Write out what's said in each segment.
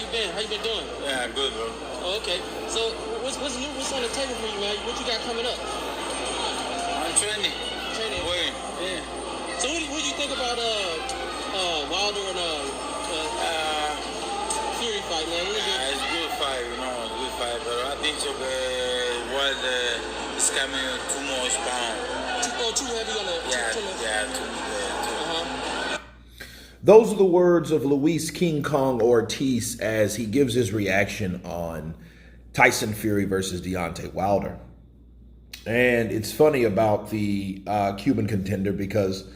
you been? How you been doing? Yeah, good, bro. Oh, okay. So what's new? What's on the table for you, man? What you got coming up? I'm training. Training. Wait. Yeah. So what do you think about Wilder and Fury fight, man? It's good fight, good fight. But I think so. Wilder is coming too much pound. Too heavy on the. Too. Those are the words of Luis King Kong Ortiz as he gives his reaction on Tyson Fury versus Deontay Wilder. And it's funny about the Cuban contender because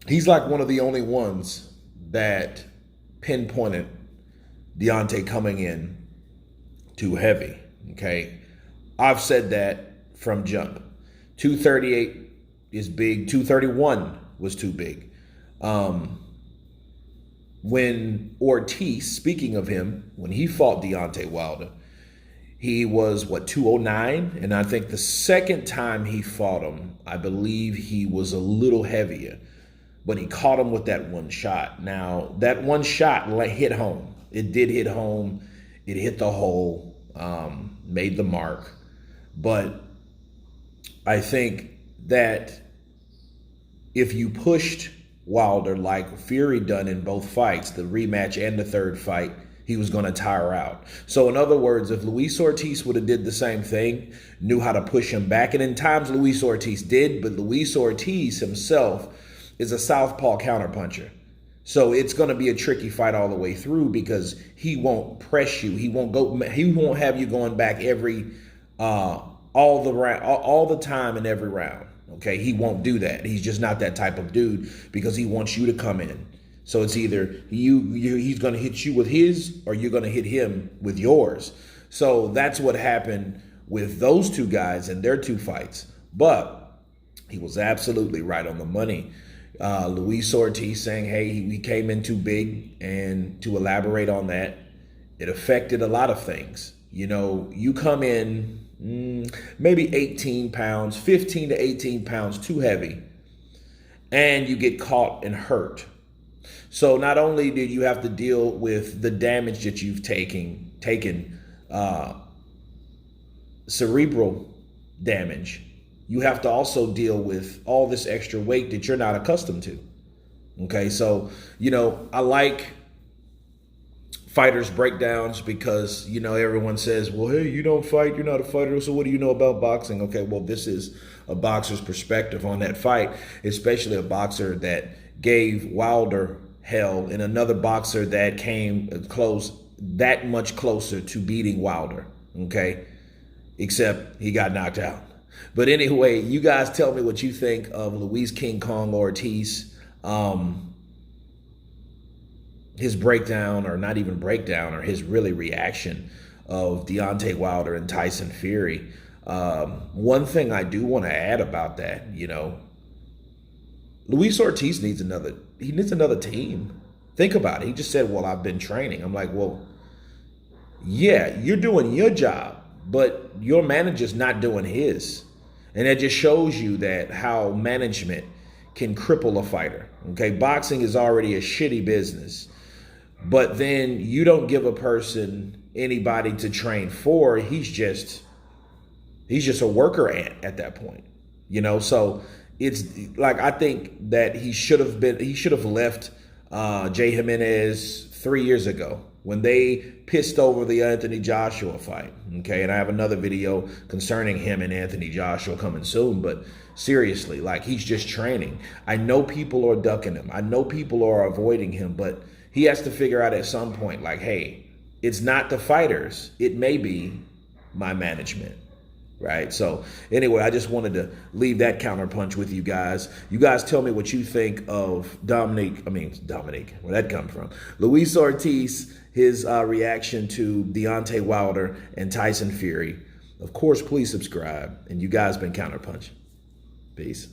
he's like one of the only ones that pinpointed Deontay coming in too heavy. Okay, I've said that from jump. 238 is big. 231 was too big. When Ortiz, speaking of him, when he fought Deontay Wilder, he was, 209? And I think the second time he fought him, I believe he was a little heavier. But he caught him with that one shot. Now, that one shot hit home. It did hit home. It hit the hole, made the mark. But I think that if you pushed Wilder like Fury done in both fights, the rematch and the third fight, he was going to tire out. So in other words, if Luis Ortiz would have did the same thing, knew how to push him back, and in times Luis Ortiz did, but Luis Ortiz himself is a southpaw counterpuncher. So it's going to be a tricky fight all the way through because he won't press you. He won't have you going back all the time in every round. Okay, he won't do that. He's just not that type of dude because he wants you to come in. So it's either he's going to hit you with his or you're going to hit him with yours. So that's what happened with those two guys in their two fights. But he was absolutely right on the money. Luis Ortiz saying, hey, he came in too big, and to elaborate on that, it affected a lot of things. You know, you come in maybe 18 pounds, 15 to 18 pounds too heavy, and you get caught and hurt. So not only did you have to deal with the damage that you've taken cerebral damage, you have to also deal with all this extra weight that you're not accustomed to. Okay, so, you know, I like fighters' breakdowns because, you know, everyone says, well, hey, you don't fight, you're not a fighter, so what do you know about boxing? Okay, well, this is a boxer's perspective on that fight, especially a boxer that gave Wilder hell and another boxer that came close, that much closer to beating Wilder, okay, except he got knocked out. But anyway, you guys tell me what you think of Luis King Kong Ortiz, his breakdown, or not even breakdown, or his really reaction of Deontay Wilder and Tyson Fury. One thing I do want to add about that, you know, Luis Ortiz needs another team. Think about it. He just said, well, I've been training. I'm like, well, yeah, you're doing your job, but your manager's not doing his. And that just shows you that how management can cripple a fighter. Okay, boxing is already a shitty business, but then you don't give a person anybody to train for. He's just a worker ant at that point, you know. So it's like, I think that he should have left Jay Jimenez 3 years ago when they pissed over the Anthony Joshua fight. Okay, and I have another video concerning him and Anthony Joshua coming soon, but seriously, like, he's just training. I know people are ducking him. I know people are avoiding him, but he has to figure out at some point, like, hey, it's not the fighters. It may be my management, right? So anyway, I just wanted to leave that counterpunch with you guys. You guys tell me what you think of Dominic, where'd that come from? Luis Ortiz, his reaction to Deontay Wilder and Tyson Fury. Of course, please subscribe. And you guys been Counterpunch. Peace.